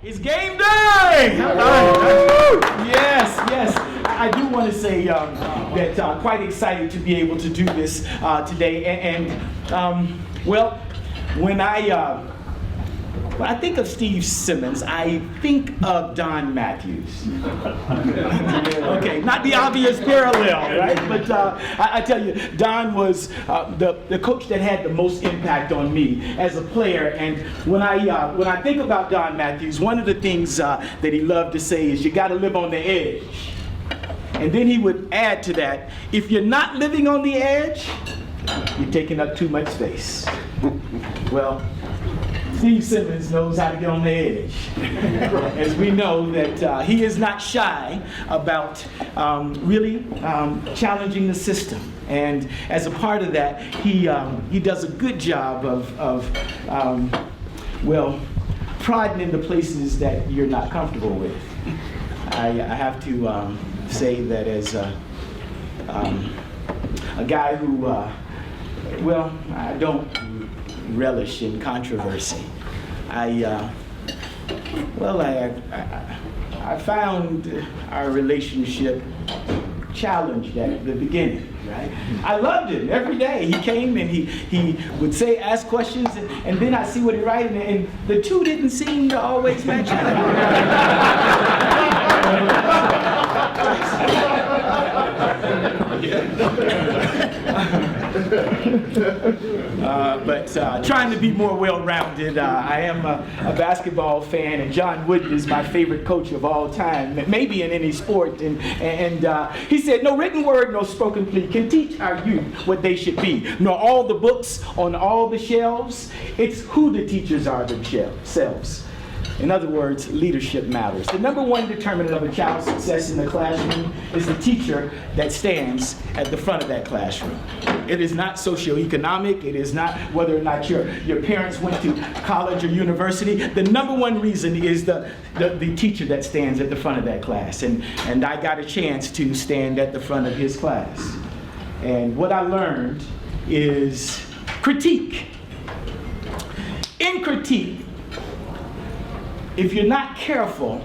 It's game day! Yes, yes. I do want to say that quite excited to be able to do this today. Well, when I think of Steve Simmons, I think of Don Matthews. Okay, not the obvious parallel, right? But I tell you, Don was the coach that had the most impact on me as a player. And when I think about Don Matthews, one of the things that he loved to say is, you got to live on the edge. And then he would add to that, if you're not living on the edge, you're taking up too much space. Well, Steve Simmons knows how to get on the edge. As we know that he is not shy about really challenging the system. And as a part of that, he does a good job of prodding in the places that you're not comfortable with. I have to say that as a guy who, I don't relish in controversy. I found our relationship challenged at the beginning, right? I loved him every day. He came and he would ask questions, and then I see what he writes, and the two didn't seem to always match but trying to be more well-rounded. I am a basketball fan, and John Wooden is my favorite coach of all time, maybe in any sport. And he said, no written word, no spoken plea can teach our youth what they should be, nor all the books on all the shelves. It's who the teachers are themselves. In other words, leadership matters. The number one determinant of a child's success in the classroom is the teacher that stands at the front of that classroom. It is not socioeconomic. It is not whether or not your parents went to college or university. The number one reason is the teacher that stands at the front of that class. And I got a chance to stand at the front of his class. And what I learned is critique. In critique, if you're not careful,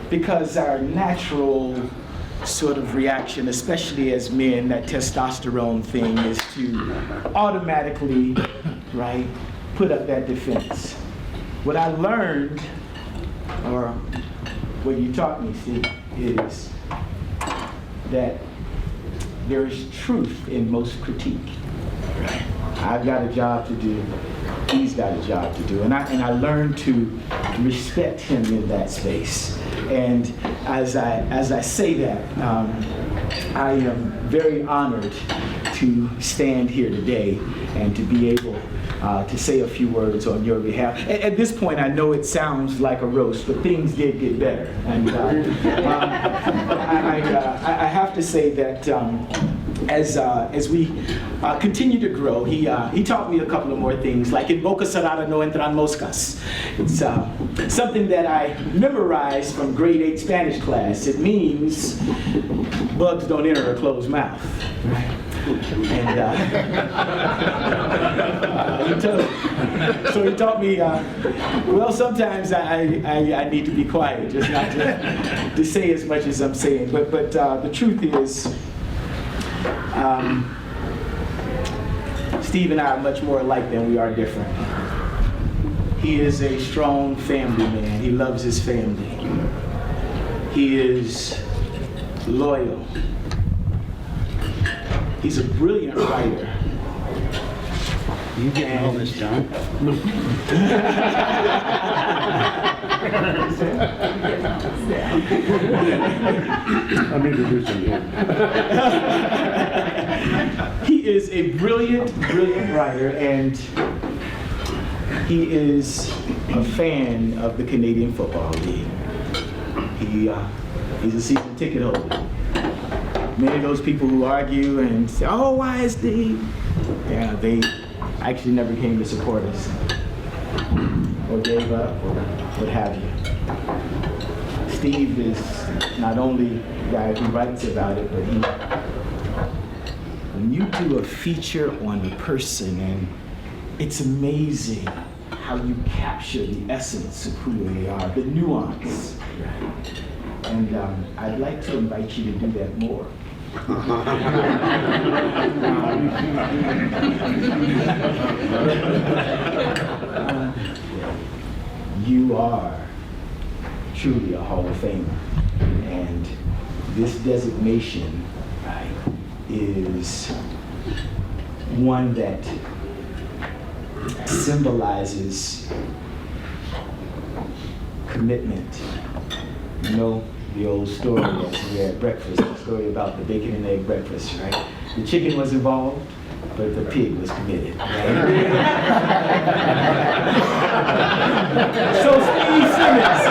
because our natural sort of reaction, especially as men, that testosterone thing is to automatically, right, put up that defense. What I learned, or what you taught me, Steve, is that there is truth in most critique. Right. I've got a job to do. He's got a job to do, and I learned to respect him in that space. And as I say that, I am very honored to stand here today and to be able to say a few words on your behalf. At this point, I know it sounds like a roast, but things did get better. And I have to say that as we continue to grow, he taught me a couple of more things, like in boca cerrada no entran moscas. It's something that I memorized from grade 8 Spanish class. It means bugs don't enter a closed mouth. And he taught me, sometimes I need to be quiet, just not to say as much as I'm saying. But the truth is, Steve and I are much more alike than we are different. He is a strong family man. He loves his family. He is loyal. He's a brilliant writer. You getting all this done? I'm introducing him. He is a brilliant writer, and he is a fan of the Canadian Football League. He's a season ticket holder. Many of those people who argue and say, oh, why is they actually never came to support us, or gave up, or what have you. Steve is not only the guy who writes about it, but when you do a feature on a person, and it's amazing how you capture the essence of who they are, the nuance. Right? And I'd like to invite you to do that more. You are truly a Hall of Famer, and this designation, right, is one that symbolizes commitment. You know the old story that we had at breakfast, the story about the bacon and egg breakfast, right? The chicken was involved, but the pig was committed. Right? So Steve Simmons.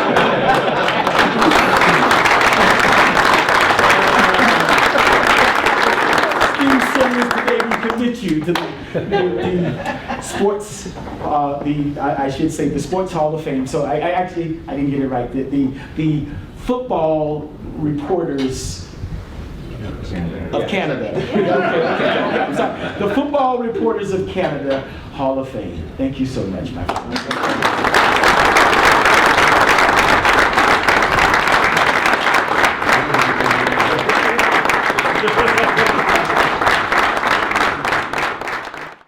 Steve Simmons, today we commit you to the sports, I should say the Sports Hall of Fame. So I actually, I didn't get it right. The Football Reporters of Canada. Okay, I'm sorry. The Football Reporters of Canada Hall of Fame. Thank you so much, my friend.